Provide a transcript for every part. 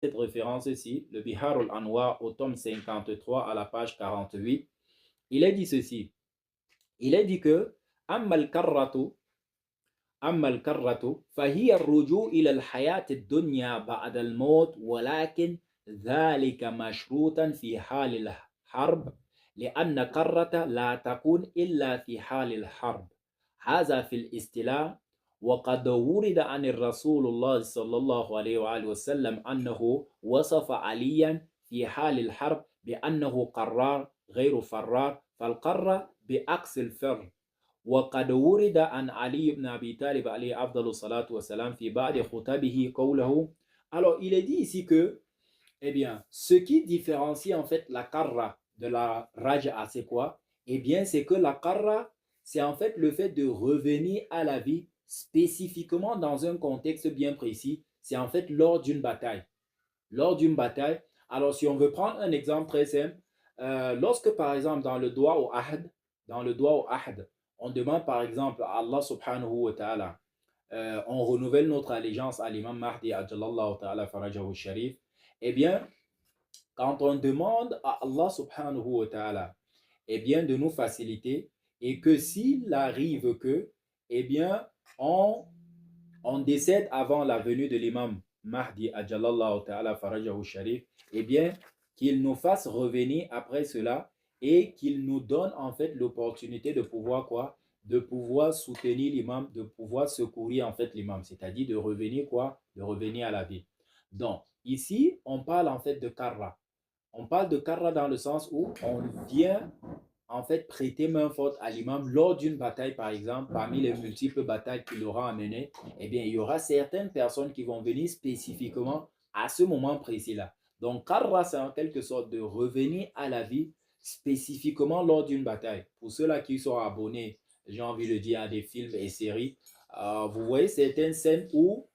cette référence-ci, le Bihar al-Anwar au tome 53 à la page 48, il est dit ceci. Il est dit que أما الكرة فهي الرجوع إلى الحياة الدنيا بعد الموت ولكن ذلك مشروطا في حال الحرب لأن كرة لا تكون إلا في حال الحرب هذا في الاصطلاح وقد ورد عن الرسول الله صلى الله عليه وآله وسلم أنه وصف عليا في حال الحرب بأنه قرار غير فرار فالقرة بعكس الفر وقد ورد عن علي بن Abi Talib عليه أفضل الصلاة والسلام في بعض خطبه قوله. Alors, il est dit ici que, eh bien, ce qui différencie en fait la karra de la raj'a, c'est quoi? Eh bien, c'est que la karra, c'est en fait le fait de revenir à la vie spécifiquement dans un contexte bien précis. C'est en fait lors d'une bataille. Lors d'une bataille. Alors, si on veut prendre un exemple très simple, lorsque par exemple dans le doigt au ahd, on demande par exemple à Allah subhanahu wa ta'ala, on renouvelle notre allégeance à l'imam Mahdi ajallallahu ta'ala farajahu sharif, eh bien, quand on demande à Allah subhanahu wa ta'ala, eh bien, de nous faciliter et que s'il arrive que, eh bien, on, on décède avant la venue de l'imam Mahdi ajallallahu ta'ala farajahu sharif, eh bien, qu'il nous fasse revenir après cela et qu'il nous donne en fait l'opportunité de pouvoir quoi? De pouvoir soutenir l'imam, de pouvoir secourir en fait l'imam, c'est-à-dire de revenir quoi? De revenir à la vie. Donc, ici, on parle en fait de karra. On parle de karra dans le sens où on vient en fait prêter main forte à l'imam lors d'une bataille, par exemple, parmi les multiples batailles qu'il aura à mener, eh bien, il y aura certaines personnes qui vont venir spécifiquement à ce moment précis-là. Donc, karra, c'est en quelque sorte de revenir à la vie spécifiquement lors d'une bataille. Pour ceux-là qui sont abonnés, j'ai envie de dire, à des films et séries, vous voyez certaines scènes où,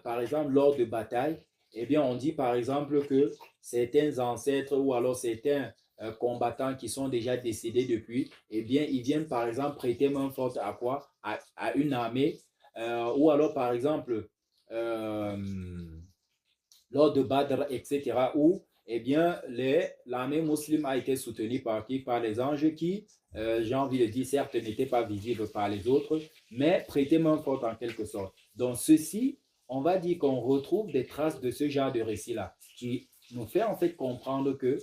par exemple, lors de batailles, eh bien, on dit par exemple que certains ancêtres ou alors certains combattants qui sont déjà décédés depuis, eh bien, ils viennent par exemple prêter main forte à quoi? À une armée, ou alors par exemple, euh, lors de Badr, etc., où eh bien, l'armée musulmane a été soutenue par qui? Par les anges qui, j'ai envie de dire, certes, n'étaient pas visibles par les autres, mais prêtaient main forte en quelque sorte. Donc, ceci, on va dire qu'on retrouve des traces de ce genre de récit-là, qui nous fait en fait comprendre que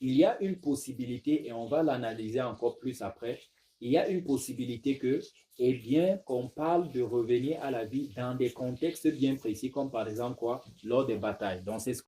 il y a une possibilité, et on va l'analyser encore plus après, il y a une possibilité que, eh bien, qu'on parle de revenir à la vie dans des contextes bien précis, comme par exemple quoi, lors des batailles. Donc, c'est ce